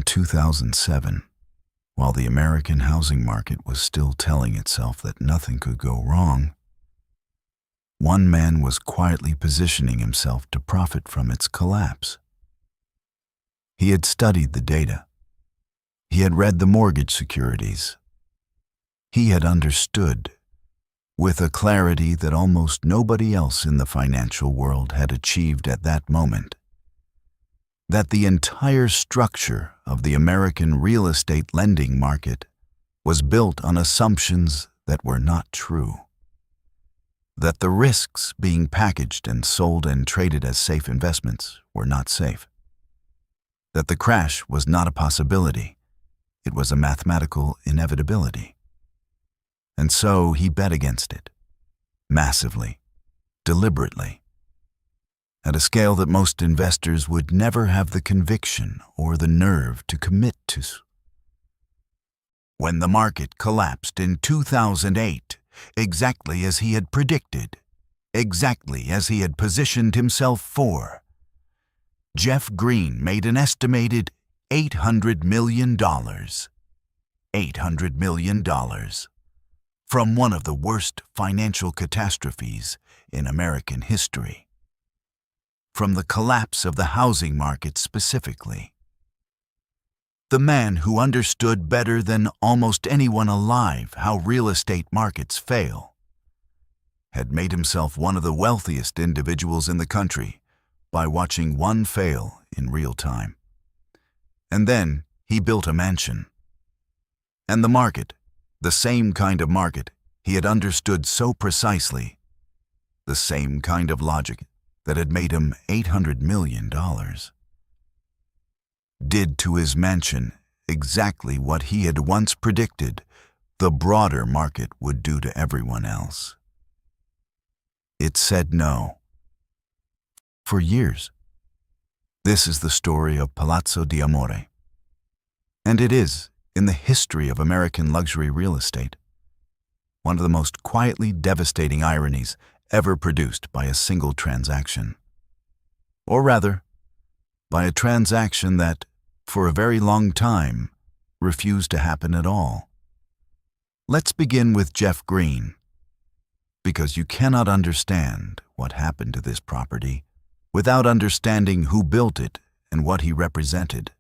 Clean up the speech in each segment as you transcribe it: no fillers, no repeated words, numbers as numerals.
In 2007, while the American housing market was still telling itself that nothing could go wrong, one man was quietly positioning himself to profit from its collapse. He had studied the data. He had read the mortgage securities. He had understood, with a clarity that almost nobody else in the financial world had achieved at that moment, that the entire structure of the American real estate lending market was built on assumptions that were not true, that the risks being packaged and sold and traded as safe investments were not safe, that the crash was not a possibility, it was a mathematical inevitability. And so he bet against it, massively, deliberately, at a scale that most investors would never have the conviction or the nerve to commit to. When the market collapsed in 2008, exactly as he had predicted, exactly as he had positioned himself for, Jeff Greene made an estimated $800 million. $800 million. From one of the worst financial catastrophes in American history. From the collapse of the housing market specifically. The man who understood better than almost anyone alive how real estate markets fail had made himself one of the wealthiest individuals in the country by watching one fail in real time. And then he built a mansion. And the market, the same kind of market he had understood so precisely, the same kind of logic that had made him $800 million, did to his mansion exactly what he had once predicted the broader market would do to everyone else. It said no. For years. This is the story of Palazzo di Amore. And it is, in the history of American luxury real estate, one of the most quietly devastating ironies ever produced by a single transaction. Or rather, by a transaction that, for a very long time, refused to happen at all. Let's begin with Jeff Greene, because you cannot understand what happened to this property without understanding who built it and what he represented.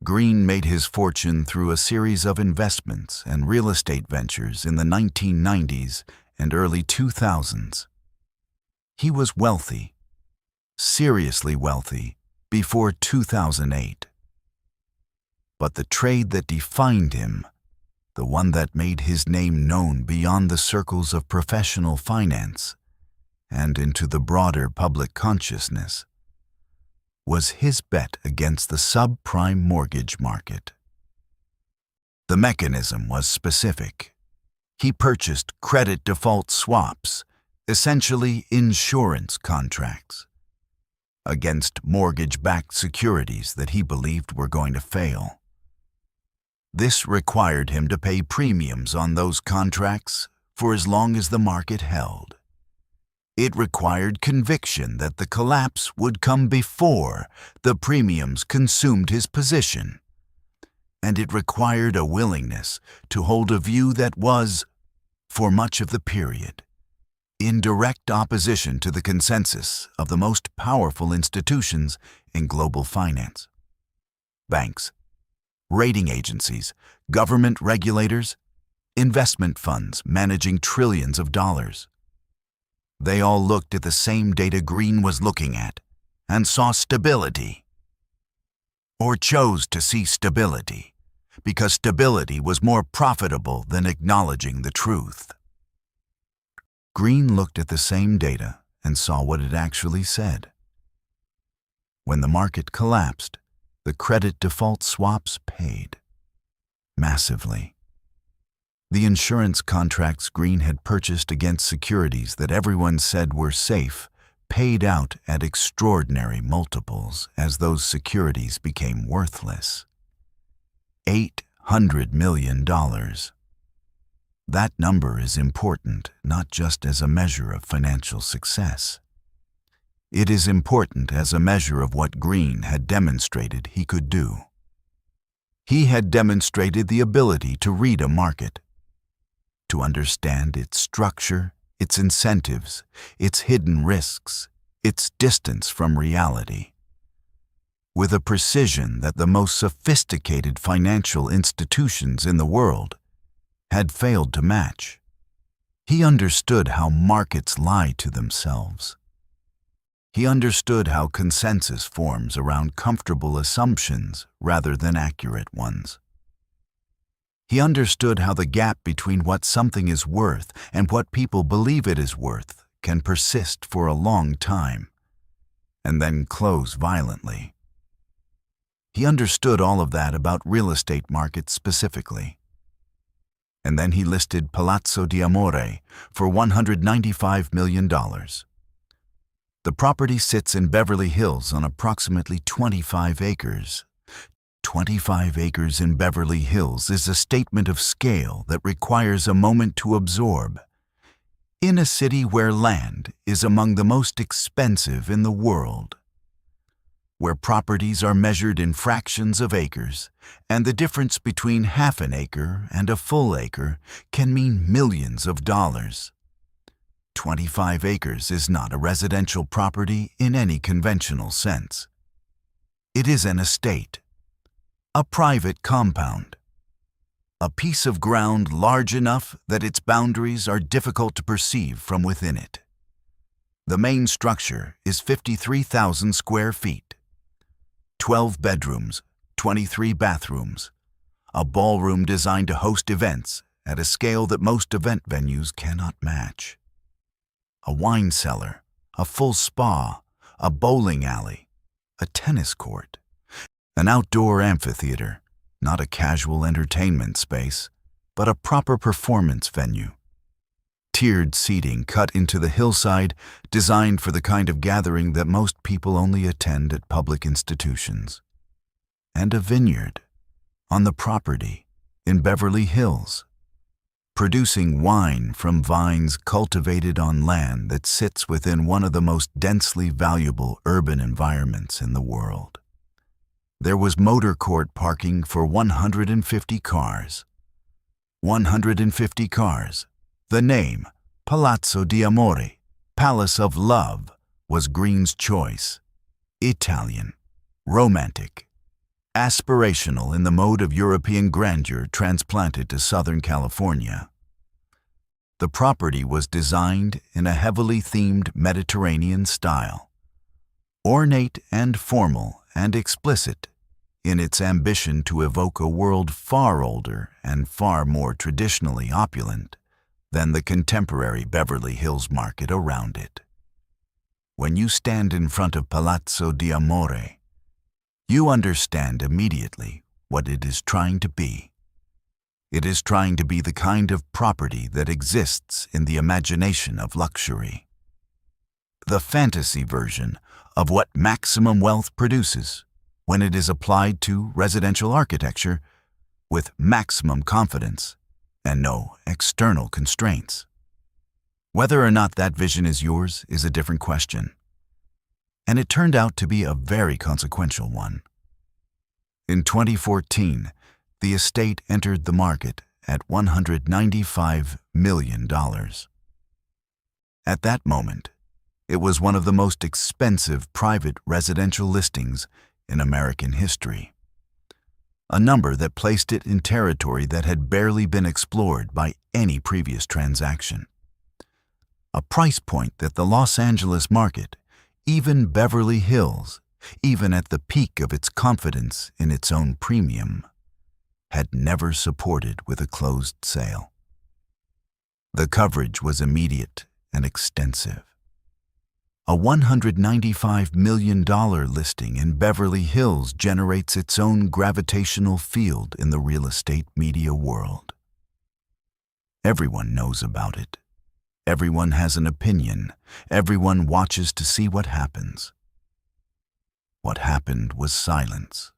Greene made his fortune through a series of investments and real estate ventures in the 1990s and early 2000s. He was wealthy, seriously wealthy, before 2008. But the trade that defined him, the one that made his name known beyond the circles of professional finance and into the broader public consciousness, was his bet against the subprime mortgage market. The mechanism was specific. He purchased credit default swaps, essentially insurance contracts, against mortgage-backed securities that he believed were going to fail. This required him to pay premiums on those contracts for as long as the market held. It required conviction that the collapse would come before the premiums consumed his position. And it required a willingness to hold a view that was, for much of the period, in direct opposition to the consensus of the most powerful institutions in global finance. Banks, rating agencies, government regulators, investment funds managing trillions of dollars. They all looked at the same data Greene was looking at and saw stability. Or chose to see stability, because stability was more profitable than acknowledging the truth. Greene looked at the same data and saw what it actually said. When the market collapsed, the credit default swaps paid. Massively. The insurance contracts Greene had purchased against securities that everyone said were safe paid out at extraordinary multiples as those securities became worthless. $800 million. That number is important not just as a measure of financial success. It is important as a measure of what Greene had demonstrated he could do. He had demonstrated the ability to read a market, to understand its structure, its incentives, its hidden risks, its distance from reality, with a precision that the most sophisticated financial institutions in the world had failed to match. He understood how markets lie to themselves. He understood how consensus forms around comfortable assumptions rather than accurate ones. He understood how the gap between what something is worth and what people believe it is worth can persist for a long time and then close violently. He understood all of that about real estate markets specifically. And then he listed Palazzo di Amore for $195 million. The property sits in Beverly Hills on approximately 25 acres. 25 acres in Beverly Hills is a statement of scale that requires a moment to absorb. In a city where land is among the most expensive in the world, where properties are measured in fractions of acres, and the difference between half an acre and a full acre can mean millions of dollars. 25 acres is not a residential property in any conventional sense. It is an estate, a private compound, a piece of ground large enough that its boundaries are difficult to perceive from within it. The main structure is 53,000 square feet, 12 bedrooms, 23 bathrooms, a ballroom designed to host events at a scale that most event venues cannot match, a wine cellar, a full spa, a bowling alley, a tennis court, an outdoor amphitheater, not a casual entertainment space, but a proper performance venue. Tiered seating cut into the hillside, designed for the kind of gathering that most people only attend at public institutions. And a vineyard on the property in Beverly Hills, producing wine from vines cultivated on land that sits within one of the most densely valuable urban environments in the world. There was motor court parking for 150 cars. 150 cars. The name, Palazzo di Amore, Palace of Love, was Greene's choice. Italian, romantic, aspirational in the mode of European grandeur transplanted to Southern California. The property was designed in a heavily themed Mediterranean style, ornate and formal and explicit in its ambition to evoke a world far older and far more traditionally opulent than the contemporary Beverly Hills market around it. When you stand in front of Palazzo di Amore, you understand immediately what it is trying to be. It is trying to be the kind of property that exists in the imagination of luxury. The fantasy version of what maximum wealth produces when it is applied to residential architecture with maximum confidence and no external constraints. Whether or not that vision is yours is a different question, and it turned out to be a very consequential one. In 2014, the estate entered the market at $195 million. At that moment, it was one of the most expensive private residential listings in American history, a number that placed it in territory that had barely been explored by any previous transaction, a price point that the Los Angeles market, even Beverly Hills, even at the peak of its confidence in its own premium, had never supported with a closed sale. The coverage was immediate and extensive. A $195 million listing in Beverly Hills generates its own gravitational field in the real estate media world. Everyone knows about it. Everyone has an opinion. Everyone watches to see what happens. What happened was silence.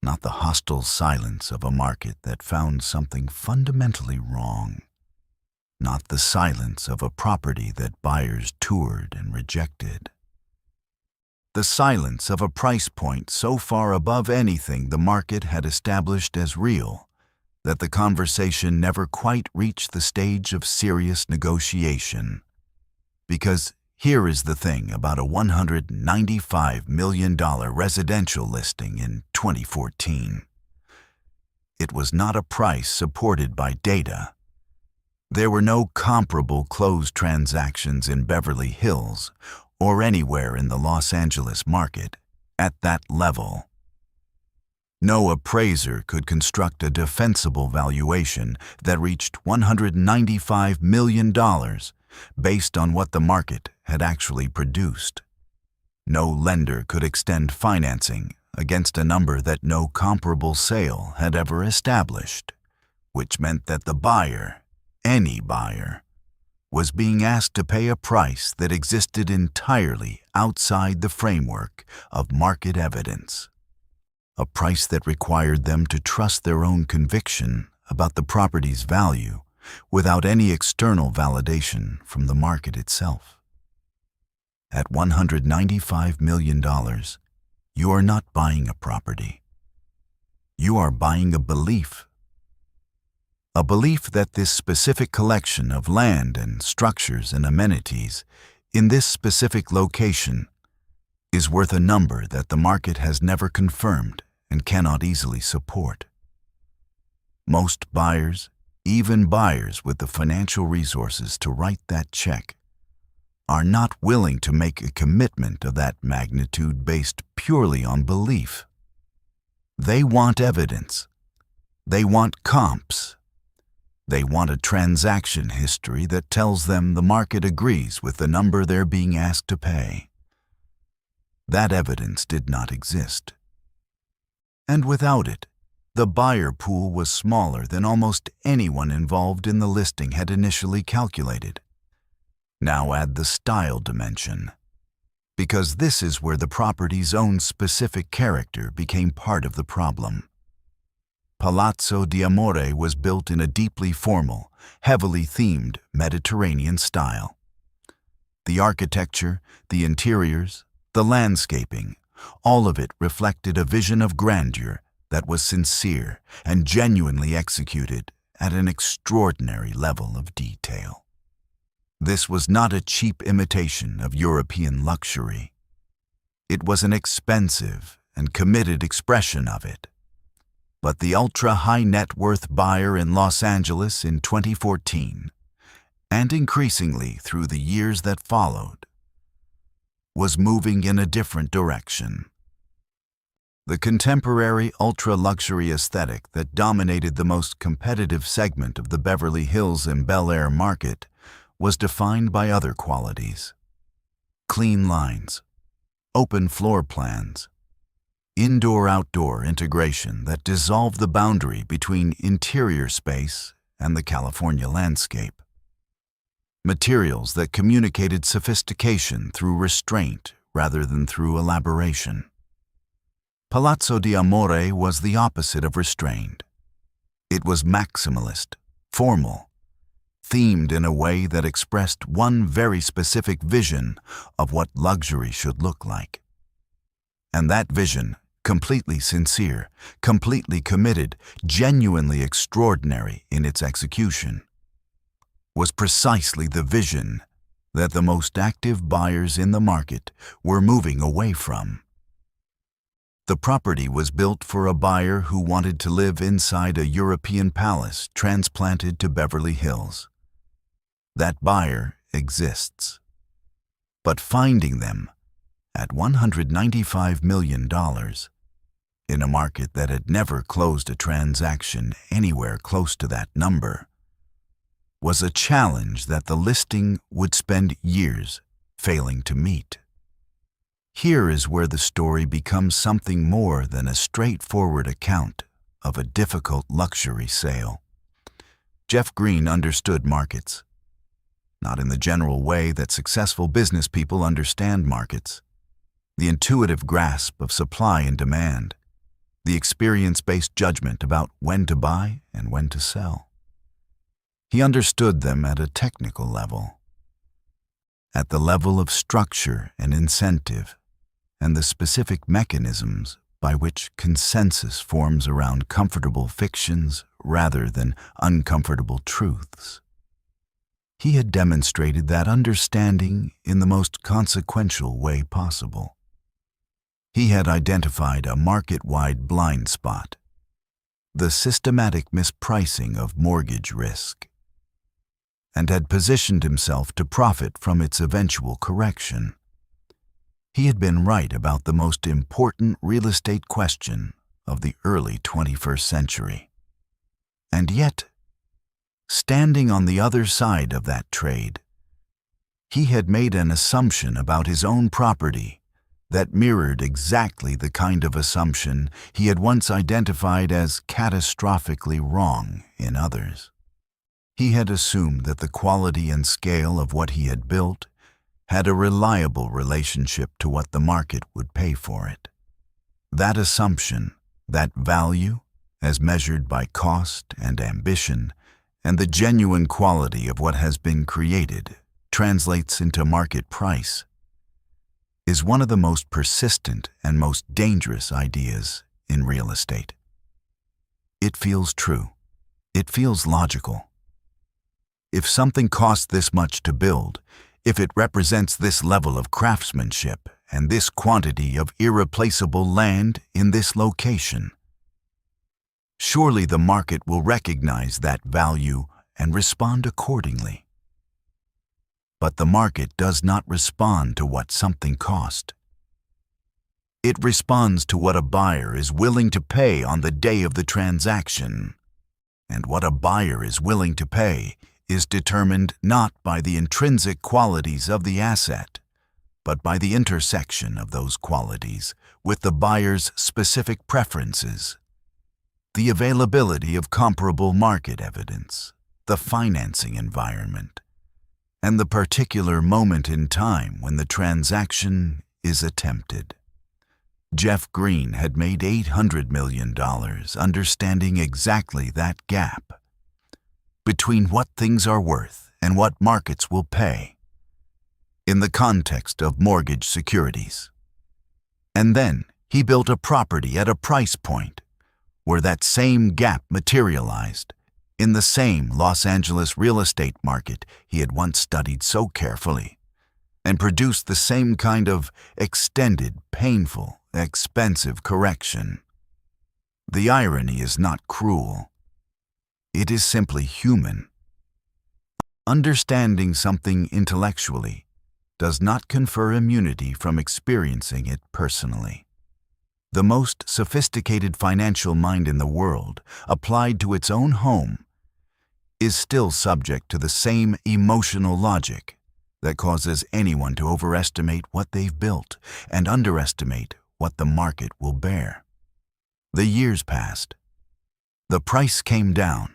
Not the hostile silence of a market that found something fundamentally wrong. Not the silence of a property that buyers toured and rejected. The silence of a price point so far above anything the market had established as real that the conversation never quite reached the stage of serious negotiation. Because here is the thing about a $195 million residential listing in 2014. It was not a price supported by data. There were no comparable closed transactions in Beverly Hills or anywhere in the Los Angeles market at that level. No appraiser could construct a defensible valuation that reached $195 million based on what the market had actually produced. No lender could extend financing against a number that no comparable sale had ever established, which meant that the buyer, any buyer, was being asked to pay a price that existed entirely outside the framework of market evidence. A price that required them to trust their own conviction about the property's value without any external validation from the market itself. At $195 million, you are not buying a property. You are buying a belief. A belief that this specific collection of land and structures and amenities in this specific location is worth a number that the market has never confirmed and cannot easily support. Most buyers, even buyers with the financial resources to write that check, are not willing to make a commitment of that magnitude based purely on belief. They want evidence. They want comps. They want a transaction history that tells them the market agrees with the number they're being asked to pay. That evidence did not exist. And without it, the buyer pool was smaller than almost anyone involved in the listing had initially calculated. Now add the style dimension, because this is where the property's own specific character became part of the problem. Palazzo di Amore was built in a deeply formal, heavily themed Mediterranean style. The architecture, the interiors, the landscaping, all of it reflected a vision of grandeur that was sincere and genuinely executed at an extraordinary level of detail. This was not a cheap imitation of European luxury. It was an expensive and committed expression of it. But the ultra-high net worth buyer in Los Angeles in 2014, and increasingly through the years that followed, was moving in a different direction. The contemporary ultra-luxury aesthetic that dominated the most competitive segment of the Beverly Hills and Bel Air market was defined by other qualities: clean lines, open floor plans, indoor-outdoor integration that dissolved the boundary between interior space and the California landscape, materials that communicated sophistication through restraint rather than through elaboration. Palazzo di Amore was the opposite of restrained. It was maximalist, formal, themed in a way that expressed one very specific vision of what luxury should look like. And that vision, completely sincere, completely committed, genuinely extraordinary in its execution, was precisely the vision that the most active buyers in the market were moving away from. The property was built for a buyer who wanted to live inside a European palace transplanted to Beverly Hills. That buyer exists. But finding them at $195 million in a market that had never closed a transaction anywhere close to that number was a challenge that the listing would spend years failing to meet. Here is where the story becomes something more than a straightforward account of a difficult luxury sale. Jeff Greene understood markets. Not in the general way that successful business people understand markets. The intuitive grasp of supply and demand, the experience-based judgment about when to buy and when to sell. He understood them at a technical level, at the level of structure and incentive, and the specific mechanisms by which consensus forms around comfortable fictions rather than uncomfortable truths. He had demonstrated that understanding in the most consequential way possible. He had identified a market-wide blind spot, the systematic mispricing of mortgage risk, and had positioned himself to profit from its eventual correction. He had been right about the most important real estate question of the early 21st century. And yet, standing on the other side of that trade, he had made an assumption about his own property that mirrored exactly the kind of assumption he had once identified as catastrophically wrong in others. He had assumed that the quality and scale of what he had built had a reliable relationship to what the market would pay for it. That assumption, that value, as measured by cost and ambition, and the genuine quality of what has been created, translates into market price, is one of the most persistent and most dangerous ideas in real estate. It feels true. It feels logical. If something costs this much to build, if it represents this level of craftsmanship and this quantity of irreplaceable land in this location, surely the market will recognize that value and respond accordingly. But the market does not respond to what something cost. It responds to what a buyer is willing to pay on the day of the transaction. And what a buyer is willing to pay is determined not by the intrinsic qualities of the asset, but by the intersection of those qualities with the buyer's specific preferences, the availability of comparable market evidence, the financing environment, and the particular moment in time when the transaction is attempted. Jeff Greene had made $800 million understanding exactly that gap between what things are worth and what markets will pay in the context of mortgage securities. And then he built a property at a price point where that same gap materialized in the same Los Angeles real estate market he had once studied so carefully, and produced the same kind of extended, painful, expensive correction. The irony is not cruel. It is simply human. Understanding something intellectually does not confer immunity from experiencing it personally. The most sophisticated financial mind in the world, applied to its own home, is still subject to the same emotional logic that causes anyone to overestimate what they've built and underestimate what the market will bear. The years passed. The price came down.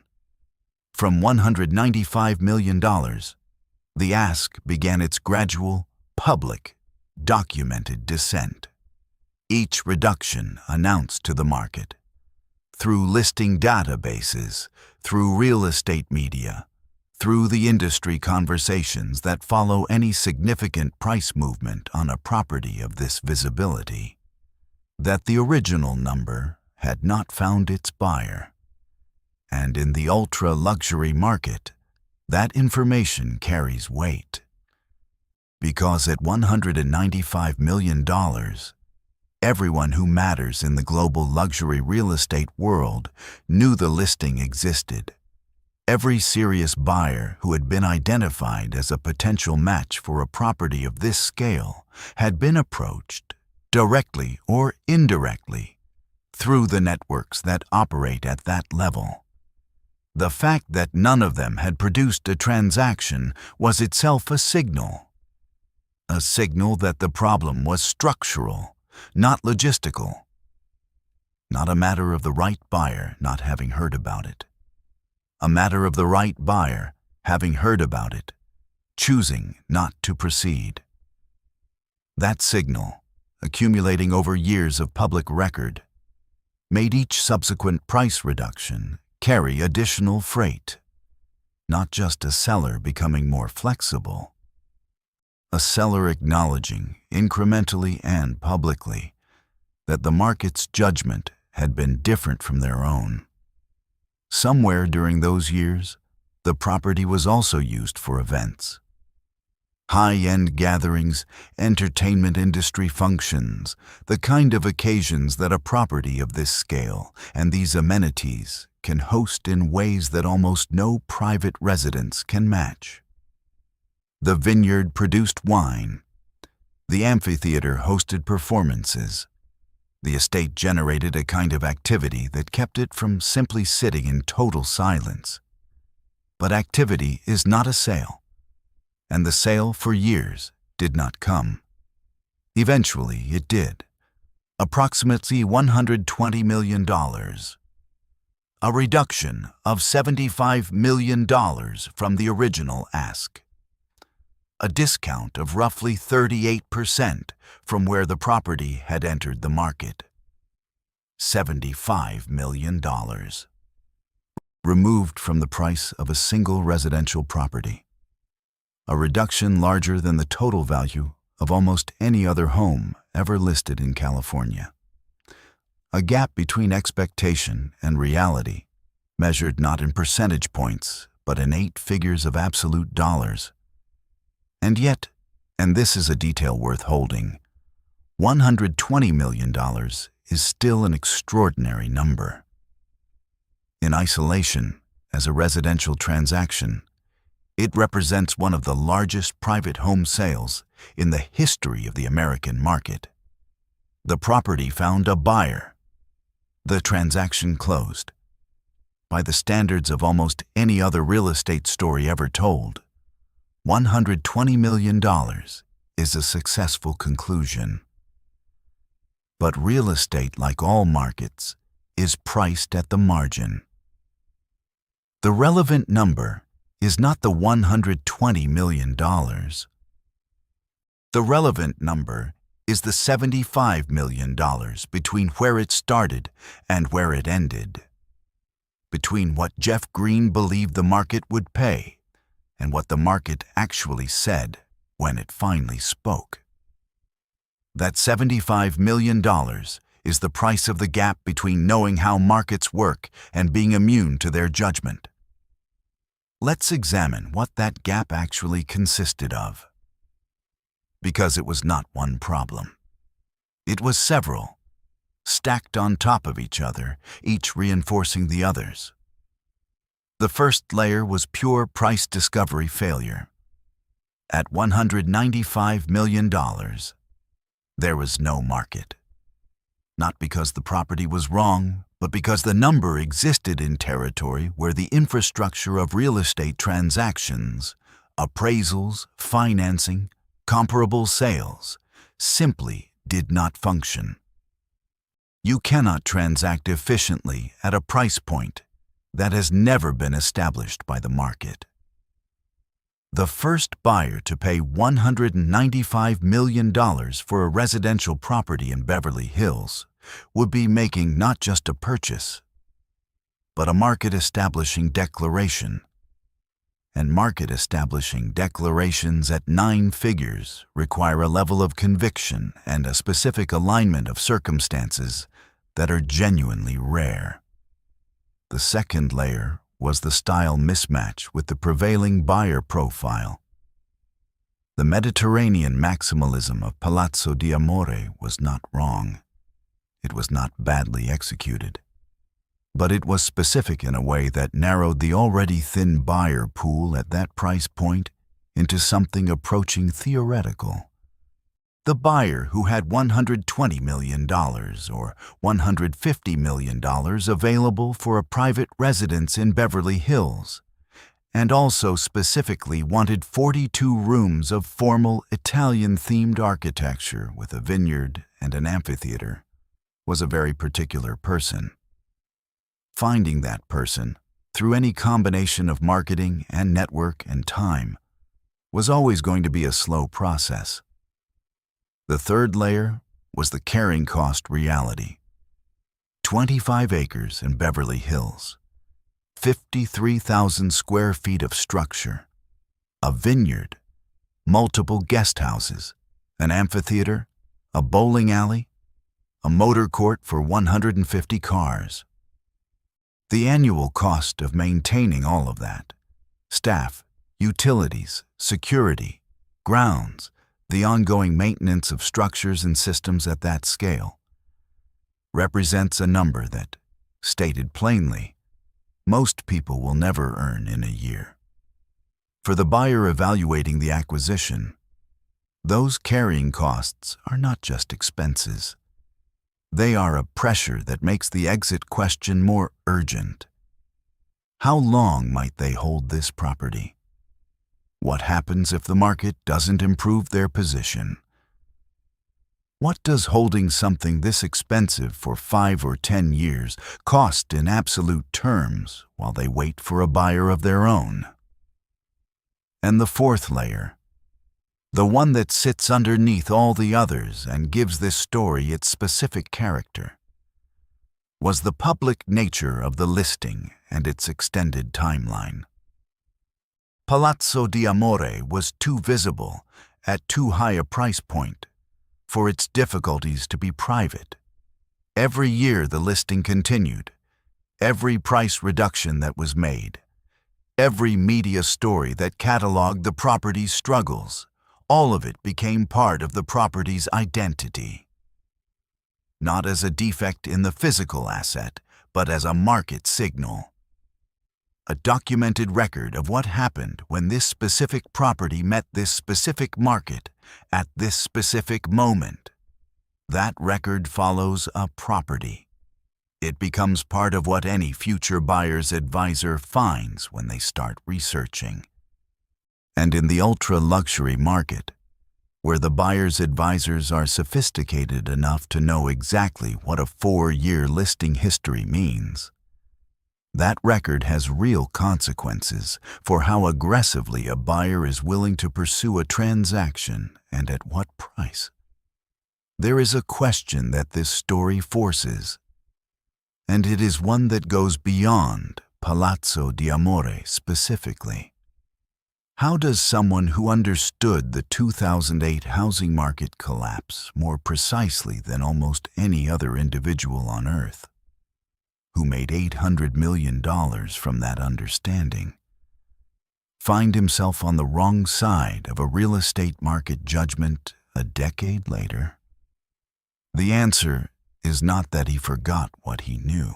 From $195 million, the ask began its gradual, public, documented descent. Each reduction announced to the market, through listing databases, through real estate media, through the industry conversations that follow any significant price movement on a property of this visibility, that the original number had not found its buyer. And in the ultra-luxury market, that information carries weight. Because at $195 million, everyone who matters in the global luxury real estate world knew the listing existed. Every serious buyer who had been identified as a potential match for a property of this scale had been approached, directly or indirectly, through the networks that operate at that level. The fact that none of them had produced a transaction was itself a signal that the problem was structural, not logistical, not a matter of the right buyer not having heard about it, a matter of the right buyer having heard about it, choosing not to proceed. That signal, accumulating over years of public record, made each subsequent price reduction carry additional freight, not just a seller becoming more flexible, a seller acknowledging, incrementally and publicly, that the market's judgment had been different from their own. Somewhere during those years, the property was also used for events. High-end gatherings, entertainment industry functions, the kind of occasions that a property of this scale and these amenities can host in ways that almost no private residence can match. The vineyard produced wine. The amphitheater hosted performances. The estate generated a kind of activity that kept it from simply sitting in total silence. But activity is not a sale, and the sale for years did not come. Eventually, it did. Approximately $120 million. A reduction of $75 million from the original ask. A discount of roughly 38% from where the property had entered the market. $75 million. Removed from the price of a single residential property. A reduction larger than the total value of almost any other home ever listed in California. A gap between expectation and reality, measured not in percentage points, but in 8 figures of absolute dollars. And yet, and this is a detail worth holding, $120 million is still an extraordinary number. In isolation, as a residential transaction, it represents one of the largest private home sales in the history of the American market. The property found a buyer. The transaction closed. By the standards of almost any other real estate story ever told, $120 million is a successful conclusion. But real estate, like all markets, is priced at the margin. The relevant number is not the $120 million. The relevant number is the $75 million between where it started and where it ended. Between what Jeff Greene believed the market would pay and what the market actually said when it finally spoke. That $75 million is the price of the gap between knowing how markets work and being immune to their judgment. Let's examine what that gap actually consisted of. Because it was not one problem. It was several, stacked on top of each other, each reinforcing the others. The first layer was pure price discovery failure. At $195 million, there was no market. Not because the property was wrong, but because the number existed in territory where the infrastructure of real estate transactions, appraisals, financing, comparable sales, simply did not function. You cannot transact efficiently at a price point that has never been established by the market. The first buyer to pay $195 million for a residential property in Beverly Hills would be making not just a purchase, but a market-establishing declaration. And market-establishing declarations at 9 figures require a level of conviction and a specific alignment of circumstances that are genuinely rare. The second layer was the style mismatch with the prevailing buyer profile. The Mediterranean maximalism of Palazzo di Amore was not wrong. It was not badly executed. But it was specific in a way that narrowed the already thin buyer pool at that price point into something approaching theoretical. The buyer who had $120 million or $150 million available for a private residence in Beverly Hills, and also specifically wanted 42 rooms of formal Italian-themed architecture with a vineyard and an amphitheater, was a very particular person. Finding that person, through any combination of marketing and network and time, was always going to be a slow process. The third layer was the carrying cost reality. 25 acres in Beverly Hills, 53,000 square feet of structure, a vineyard, multiple guest houses, an amphitheater, a bowling alley, a motor court for 150 cars. The annual cost of maintaining all of that, staff, utilities, security, grounds, the ongoing maintenance of structures and systems at that scale, represents a number that, stated plainly, most people will never earn in a year. For the buyer evaluating the acquisition, those carrying costs are not just expenses. They are a pressure that makes the exit question more urgent. How long might they hold this property? What happens if the market doesn't improve their position? What does holding something this expensive for 5 or 10 years cost in absolute terms while they wait for a buyer of their own? And the fourth layer, the one that sits underneath all the others and gives this story its specific character, was the public nature of the listing and its extended timeline. Palazzo di Amore was too visible, at too high a price point, for its difficulties to be private. Every year the listing continued, every price reduction that was made, every media story that cataloged the property's struggles, all of it became part of the property's identity. Not as a defect in the physical asset, but as a market signal. A documented record of what happened when this specific property met this specific market at this specific moment. That record follows a property. It becomes part of what any future buyer's advisor finds when they start researching. And in the ultra-luxury market, where the buyer's advisors are sophisticated enough to know exactly what a 4-year listing history means, that record has real consequences for how aggressively a buyer is willing to pursue a transaction and at what price. There is a question that this story forces, and it is one that goes beyond Palazzo di Amore specifically. How does someone who understood the 2008 housing market collapse more precisely than almost any other individual on earth, who made $800 million from that understanding, find himself on the wrong side of a real estate market judgment a decade later? The answer is not that he forgot what he knew.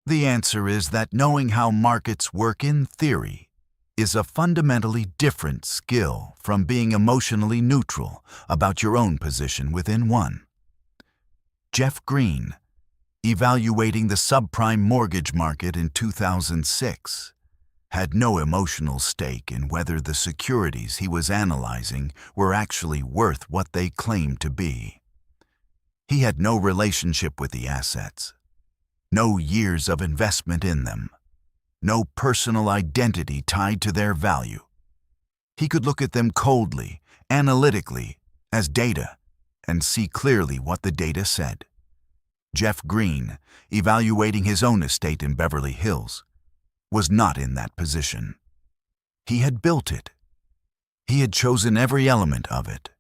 The answer is that knowing how markets work in theory is a fundamentally different skill from being emotionally neutral about your own position within one. Jeff Greene, evaluating the subprime mortgage market in 2006, had no emotional stake in whether the securities he was analyzing were actually worth what they claimed to be. He had no relationship with the assets, no years of investment in them, no personal identity tied to their value. He could look at them coldly, analytically, as data, and see clearly what the data said. Jeff Greene, evaluating his own estate in Beverly Hills, was not in that position. He had built it. He had chosen every element of it.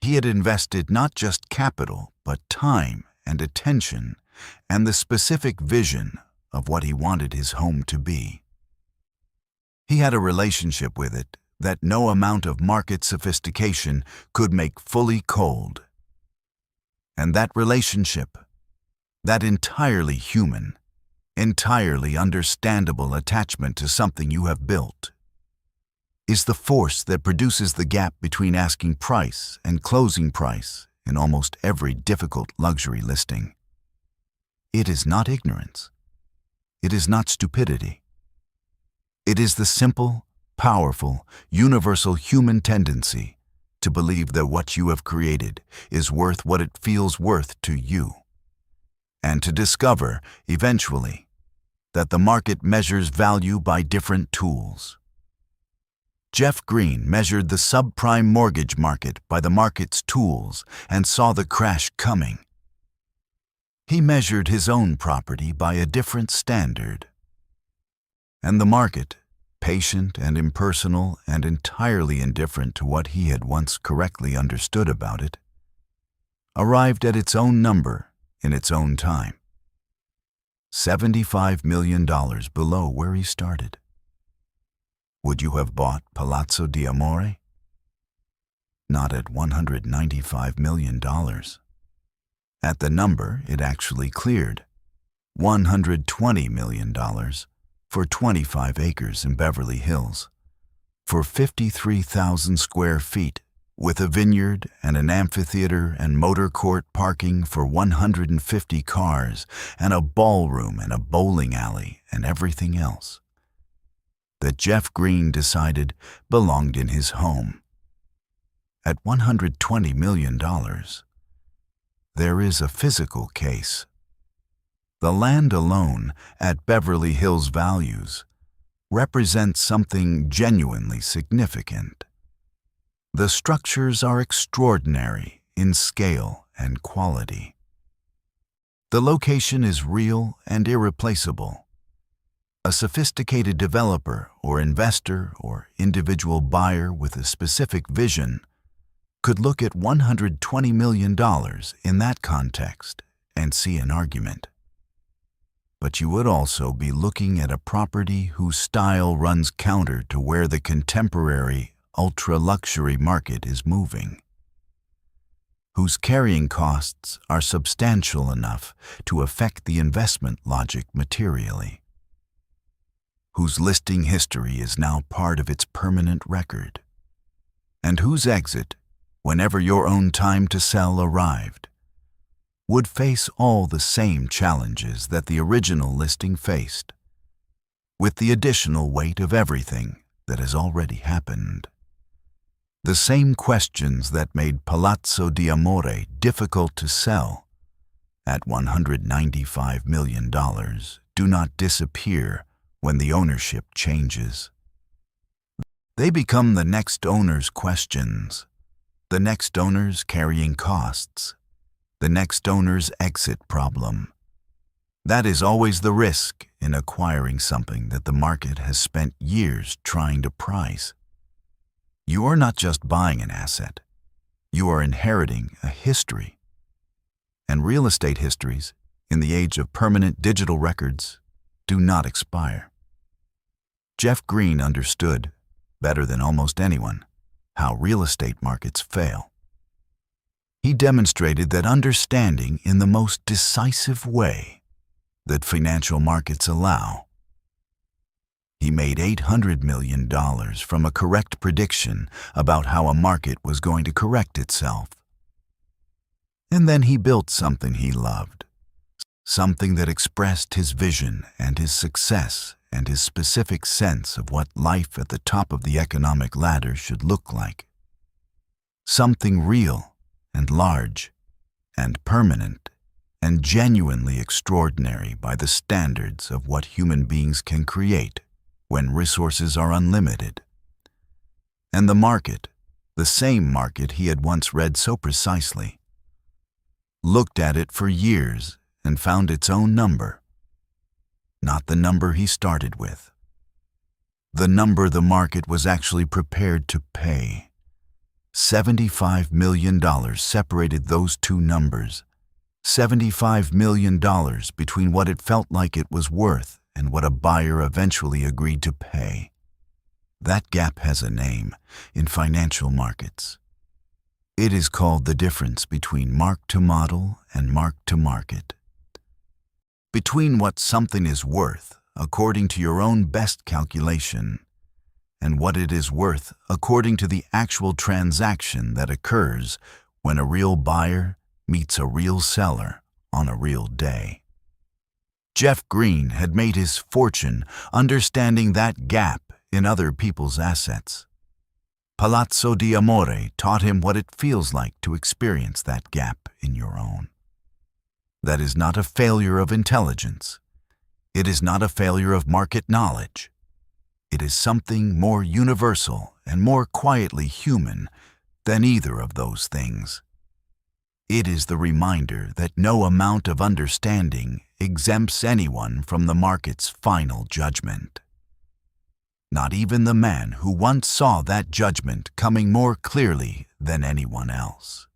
He had invested not just capital, but time and attention and the specific vision of what he wanted his home to be. He had a relationship with it that no amount of market sophistication could make fully cold. And that relationship, that entirely human, entirely understandable attachment to something you have built, is the force that produces the gap between asking price and closing price in almost every difficult luxury listing. It is not ignorance. It is not stupidity. It is the simple, powerful, universal human tendency to believe that what you have created is worth what it feels worth to you, and to discover, eventually, that the market measures value by different tools. Jeff Greene measured the subprime mortgage market by the market's tools and saw the crash coming. He measured his own property by a different standard. And the market, patient and impersonal and entirely indifferent to what he had once correctly understood about it, arrived at its own number in its own time. $75 million below where he started. Would you have bought Palazzo di Amore? Not at $195 million. At the number it actually cleared, $120 million for 25 acres in Beverly Hills, for 53,000 square feet, with a vineyard and an amphitheater and motor court parking for 150 cars and a ballroom and a bowling alley and everything else that Jeff Greene decided belonged in his home. At $120 million, there is a physical case. The land alone, at Beverly Hills values, represents something genuinely significant. The structures are extraordinary in scale and quality. The location is real and irreplaceable. A sophisticated developer or investor or individual buyer with a specific vision could look at $120 million in that context and see an argument. But you would also be looking at a property whose style runs counter to where the contemporary ultra-luxury market is moving, whose carrying costs are substantial enough to affect the investment logic materially, whose listing history is now part of its permanent record, and whose exit, whenever your own time to sell arrived, would face all the same challenges that the original listing faced, with the additional weight of everything that has already happened. The same questions that made Palazzo di Amore difficult to sell at $195 million do not disappear when the ownership changes. They become the next owner's questions, the next owner's carrying costs, the next owner's exit problem. That is always the risk in acquiring something that the market has spent years trying to price. You are not just buying an asset, you are inheriting a history. And real estate histories, in the age of permanent digital records, do not expire. Jeff Greene understood, better than almost anyone, how real estate markets fail. He demonstrated that understanding in the most decisive way that financial markets allow. He made $800 million from a correct prediction about how a market was going to correct itself. And then he built something he loved, something that expressed his vision and his success and his specific sense of what life at the top of the economic ladder should look like. Something real and large and permanent and genuinely extraordinary by the standards of what human beings can create when resources are unlimited. And the market, the same market he had once read so precisely, looked at it for years and found its own number. Not the number he started with. The number the market was actually prepared to pay. $75 million separated those two numbers. $75 million between what it felt like it was worth and what a buyer eventually agreed to pay. That gap has a name in financial markets. It is called the difference between mark-to-model and mark-to-market. Between what something is worth according to your own best calculation and what it is worth according to the actual transaction that occurs when a real buyer meets a real seller on a real day. Jeff Greene had made his fortune understanding that gap in other people's assets. Palazzo di Amore taught him what it feels like to experience that gap in your own. That is not a failure of intelligence. It is not a failure of market knowledge. It is something more universal and more quietly human than either of those things. It is the reminder that no amount of understanding exempts anyone from the market's final judgment. not even the man who once saw that judgment coming more clearly than anyone else.